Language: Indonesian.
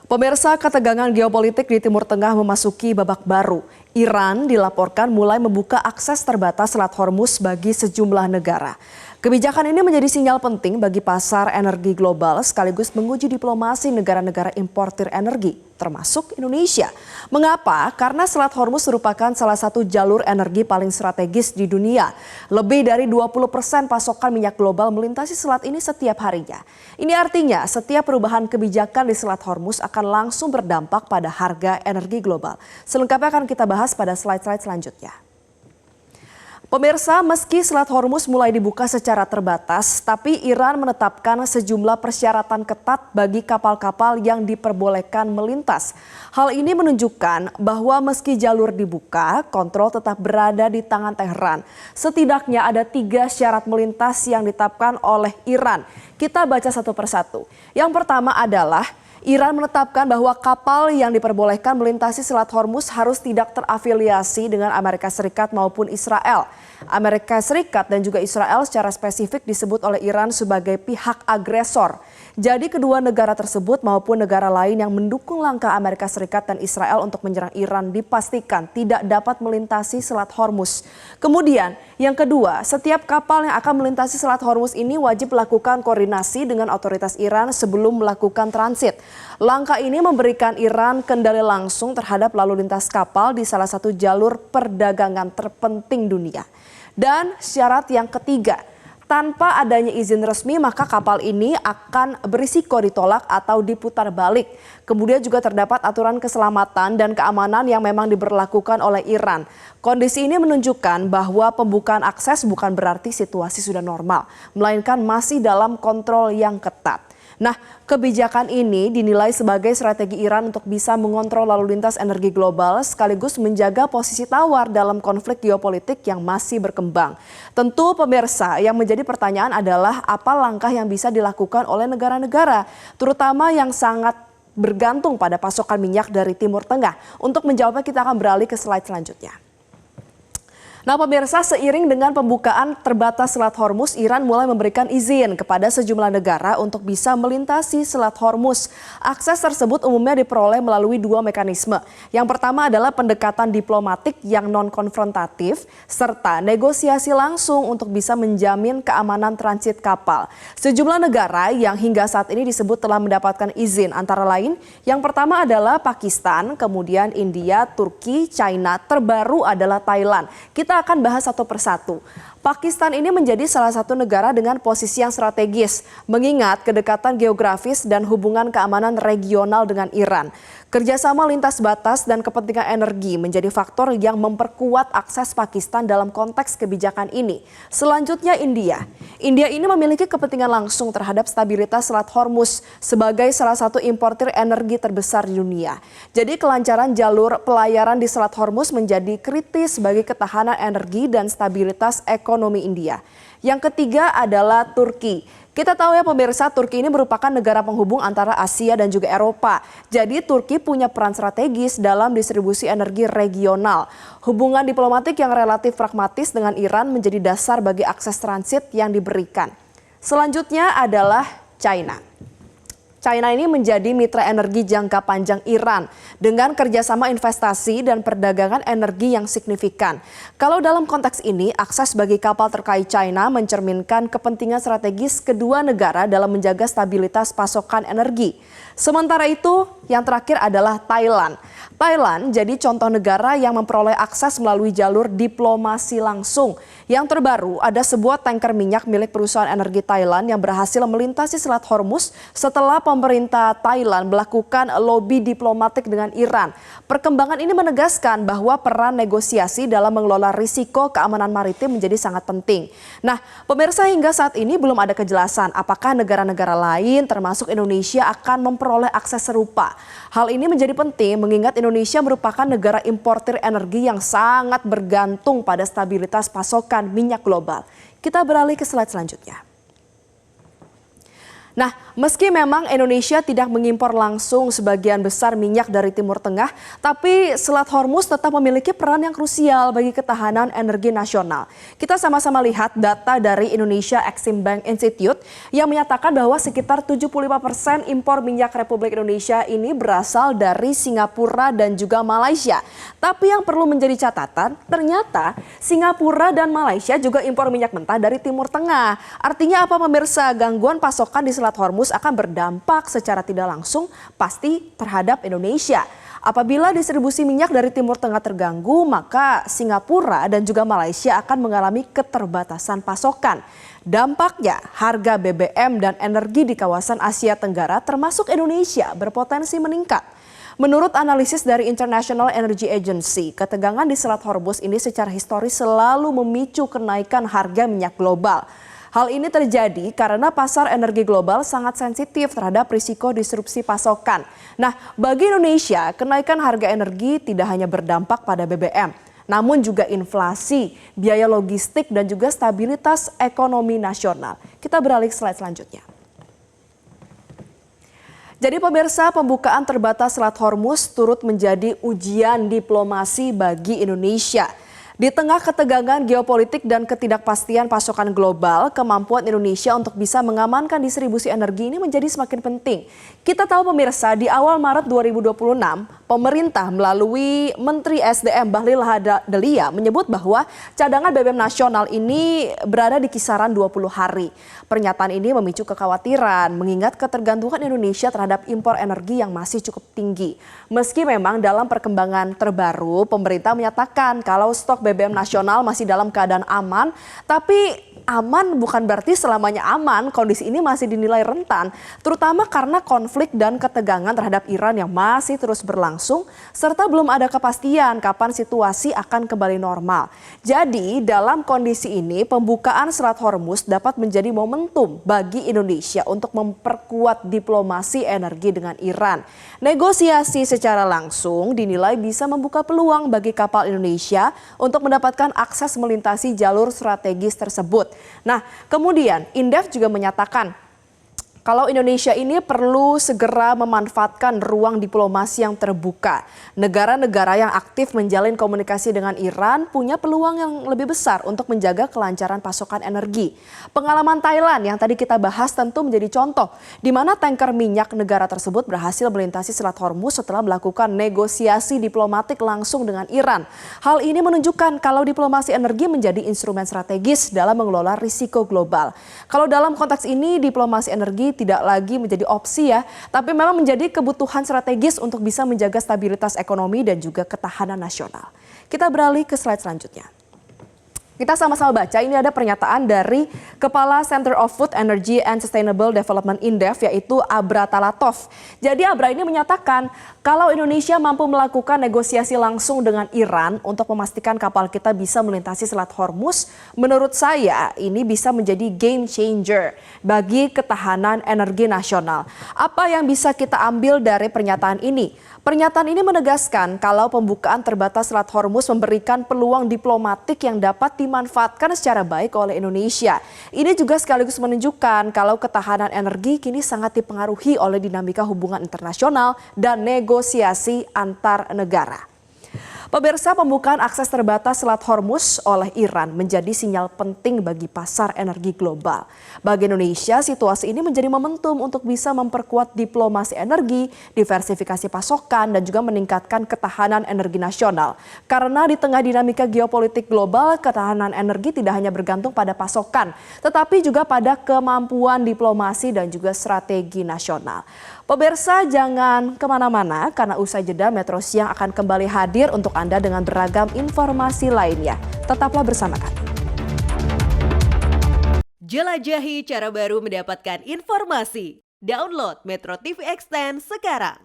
Pemirsa, ketegangan geopolitik di Timur Tengah memasuki babak baru. Iran dilaporkan mulai membuka akses terbatas Selat Hormuz bagi sejumlah negara. Kebijakan ini menjadi sinyal penting bagi pasar energi global sekaligus menguji diplomasi negara-negara importir energi, termasuk Indonesia. Mengapa? Karena Selat Hormuz merupakan salah satu jalur energi paling strategis di dunia. Lebih dari 20% pasokan minyak global melintasi selat ini setiap harinya. Ini artinya setiap perubahan kebijakan di Selat Hormuz akan langsung berdampak pada harga energi global. Selengkapnya akan kita bahas pada slide-slide selanjutnya. Pemirsa, meski Selat Hormuz mulai dibuka secara terbatas, tapi Iran menetapkan sejumlah persyaratan ketat bagi kapal-kapal yang diperbolehkan melintas. Hal ini menunjukkan bahwa meski jalur dibuka, kontrol tetap berada di tangan Teheran. Setidaknya ada 3 syarat melintas yang ditetapkan oleh Iran. Kita baca satu persatu. Yang pertama adalah Iran menetapkan bahwa kapal yang diperbolehkan melintasi Selat Hormuz harus tidak terafiliasi dengan Amerika Serikat maupun Israel. Amerika Serikat dan juga Israel secara spesifik disebut oleh Iran sebagai pihak agresor. Jadi kedua negara tersebut maupun negara lain yang mendukung langkah Amerika Serikat dan Israel untuk menyerang Iran dipastikan tidak dapat melintasi Selat Hormuz. Kemudian yang kedua, setiap kapal yang akan melintasi Selat Hormuz ini wajib melakukan koordinasi dengan otoritas Iran sebelum melakukan transit. Langkah ini memberikan Iran kendali langsung terhadap lalu lintas kapal di salah satu jalur perdagangan terpenting dunia. Dan syarat yang ketiga, tanpa adanya izin resmi maka kapal ini akan berisiko ditolak atau diputar balik. Kemudian juga terdapat aturan keselamatan dan keamanan yang memang diberlakukan oleh Iran. Kondisi ini menunjukkan bahwa pembukaan akses bukan berarti situasi sudah normal, melainkan masih dalam kontrol yang ketat. Nah, kebijakan ini dinilai sebagai strategi Iran untuk bisa mengontrol lalu lintas energi global sekaligus menjaga posisi tawar dalam konflik geopolitik yang masih berkembang. Tentu pemirsa, yang menjadi pertanyaan adalah apa langkah yang bisa dilakukan oleh negara-negara, terutama yang sangat bergantung pada pasokan minyak dari Timur Tengah. Untuk menjawabnya kita akan beralih ke slide selanjutnya. Nah pemirsa, seiring dengan pembukaan terbatas Selat Hormuz, Iran mulai memberikan izin kepada sejumlah negara untuk bisa melintasi Selat Hormuz. Akses tersebut umumnya diperoleh melalui 2 mekanisme. Yang pertama adalah pendekatan diplomatik yang non-konfrontatif, serta negosiasi langsung untuk bisa menjamin keamanan transit kapal. Sejumlah negara yang hingga saat ini disebut telah mendapatkan izin antara lain, yang pertama adalah Pakistan, kemudian India, Turki, China, terbaru adalah Thailand. Kita akan bahas satu persatu. Pakistan ini menjadi salah satu negara dengan posisi yang strategis, mengingat kedekatan geografis dan hubungan keamanan regional dengan Iran. Kerjasama lintas batas dan kepentingan energi menjadi faktor yang memperkuat akses Pakistan dalam konteks kebijakan ini. Selanjutnya India. India ini memiliki kepentingan langsung terhadap stabilitas Selat Hormuz sebagai salah satu importir energi terbesar di dunia. Jadi kelancaran jalur pelayaran di Selat Hormuz menjadi kritis bagi ketahanan energi dan stabilitas ekonomi India. Yang ketiga adalah Turki. Kita tahu ya pemirsa, Turki ini merupakan negara penghubung antara Asia dan juga Eropa. Jadi Turki punya peran strategis dalam distribusi energi regional. Hubungan diplomatik yang relatif pragmatis dengan Iran menjadi dasar bagi akses transit yang diberikan. Selanjutnya adalah China. China ini menjadi mitra energi jangka panjang Iran dengan kerjasama investasi dan perdagangan energi yang signifikan. Kalau dalam konteks ini, akses bagi kapal terkait China mencerminkan kepentingan strategis kedua negara dalam menjaga stabilitas pasokan energi. Sementara itu, yang terakhir adalah Thailand. Thailand jadi contoh negara yang memperoleh akses melalui jalur diplomasi langsung. Yang terbaru, ada sebuah tanker minyak milik perusahaan energi Thailand yang berhasil melintasi Selat Hormuz setelah pemerintah Thailand melakukan lobi diplomatik dengan Iran. Perkembangan ini menegaskan bahwa peran negosiasi dalam mengelola risiko keamanan maritim menjadi sangat penting. Nah, pemirsa, hingga saat ini belum ada kejelasan apakah negara-negara lain termasuk Indonesia akan memperoleh akses serupa. Hal ini menjadi penting mengingat Indonesia merupakan negara importir energi yang sangat bergantung pada stabilitas pasokan minyak global. Kita beralih ke slide selanjutnya. Nah, meski memang Indonesia tidak mengimpor langsung sebagian besar minyak dari Timur Tengah, tapi Selat Hormuz tetap memiliki peran yang krusial bagi ketahanan energi nasional. Kita sama-sama lihat data dari Indonesia Exim Bank Institute yang menyatakan bahwa sekitar 75% impor minyak Republik Indonesia ini berasal dari Singapura dan juga Malaysia. Tapi yang perlu menjadi catatan, ternyata Singapura dan Malaysia juga impor minyak mentah dari Timur Tengah. Artinya apa pemirsa? Gangguan pasokan di Selat Hormuz akan berdampak secara tidak langsung pasti terhadap Indonesia. Apabila distribusi minyak dari Timur Tengah terganggu, maka Singapura dan juga Malaysia akan mengalami keterbatasan pasokan. Dampaknya, harga BBM dan energi di kawasan Asia Tenggara termasuk Indonesia berpotensi meningkat. Menurut analisis dari International Energy Agency, ketegangan di Selat Hormuz ini secara historis selalu memicu kenaikan harga minyak global. Hal ini terjadi karena pasar energi global sangat sensitif terhadap risiko disrupsi pasokan. Nah, bagi Indonesia, kenaikan harga energi tidak hanya berdampak pada BBM, namun juga inflasi, biaya logistik, dan juga stabilitas ekonomi nasional. Kita beralih ke slide selanjutnya. Jadi pemirsa, pembukaan terbatas Selat Hormuz turut menjadi ujian diplomasi bagi Indonesia. Di tengah ketegangan geopolitik dan ketidakpastian pasokan global, kemampuan Indonesia untuk bisa mengamankan distribusi energi ini menjadi semakin penting. Kita tahu pemirsa, di awal Maret 2026, pemerintah melalui Menteri SDM Bahlil Lahadalia menyebut bahwa cadangan BBM nasional ini berada di kisaran 20 hari. Pernyataan ini memicu kekhawatiran mengingat ketergantungan Indonesia terhadap impor energi yang masih cukup tinggi. Meski memang dalam perkembangan terbaru, pemerintah menyatakan kalau stok BBM nasional masih dalam keadaan aman, tapi aman bukan berarti selamanya aman. Kondisi ini masih dinilai rentan, terutama karena konflik dan ketegangan terhadap Iran yang masih terus berlangsung, serta belum ada kepastian kapan situasi akan kembali normal. Jadi dalam kondisi ini, pembukaan Selat Hormuz dapat menjadi momentum bagi Indonesia untuk memperkuat diplomasi energi dengan Iran. Negosiasi secara langsung dinilai bisa membuka peluang bagi kapal Indonesia untuk mendapatkan akses melintasi jalur strategis tersebut. Nah, kemudian Indef juga menyatakan kalau Indonesia ini perlu segera memanfaatkan ruang diplomasi yang terbuka. Negara-negara yang aktif menjalin komunikasi dengan Iran punya peluang yang lebih besar untuk menjaga kelancaran pasokan energi. Pengalaman Thailand yang tadi kita bahas tentu menjadi contoh, di mana tanker minyak negara tersebut berhasil melintasi Selat Hormuz setelah melakukan negosiasi diplomatik langsung dengan Iran. Hal ini menunjukkan kalau diplomasi energi menjadi instrumen strategis dalam mengelola risiko global. Kalau dalam konteks ini, diplomasi energi tidak lagi menjadi opsi ya, tapi memang menjadi kebutuhan strategis untuk bisa menjaga stabilitas ekonomi dan juga ketahanan nasional. Kita beralih ke slide selanjutnya. Kita sama-sama baca, ini ada pernyataan dari Kepala Center of Food, Energy and Sustainable Development Indef, yaitu Abra Talatov. Jadi Abra ini menyatakan kalau Indonesia mampu melakukan negosiasi langsung dengan Iran untuk memastikan kapal kita bisa melintasi Selat Hormuz, menurut saya ini bisa menjadi game changer bagi ketahanan energi nasional. Apa yang bisa kita ambil dari pernyataan ini? Pernyataan ini menegaskan kalau pembukaan terbatas Selat Hormuz memberikan peluang diplomatik yang dapat dimanfaatkan secara baik oleh Indonesia. Ini juga sekaligus menunjukkan kalau ketahanan energi kini sangat dipengaruhi oleh dinamika hubungan internasional dan negosiasi antar negara. Pemirsa, pembukaan akses terbatas Selat Hormuz oleh Iran menjadi sinyal penting bagi pasar energi global. Bagi Indonesia, situasi ini menjadi momentum untuk bisa memperkuat diplomasi energi, diversifikasi pasokan, dan juga meningkatkan ketahanan energi nasional. Karena di tengah dinamika geopolitik global, ketahanan energi tidak hanya bergantung pada pasokan, tetapi juga pada kemampuan diplomasi dan juga strategi nasional. Pemirsa, jangan kemana-mana karena usai jeda Metro Siang akan kembali hadir untuk Anda dengan beragam informasi lainnya. Tetaplah bersama kami. Jelajahi cara baru mendapatkan informasi. Download Metro TV Extend sekarang.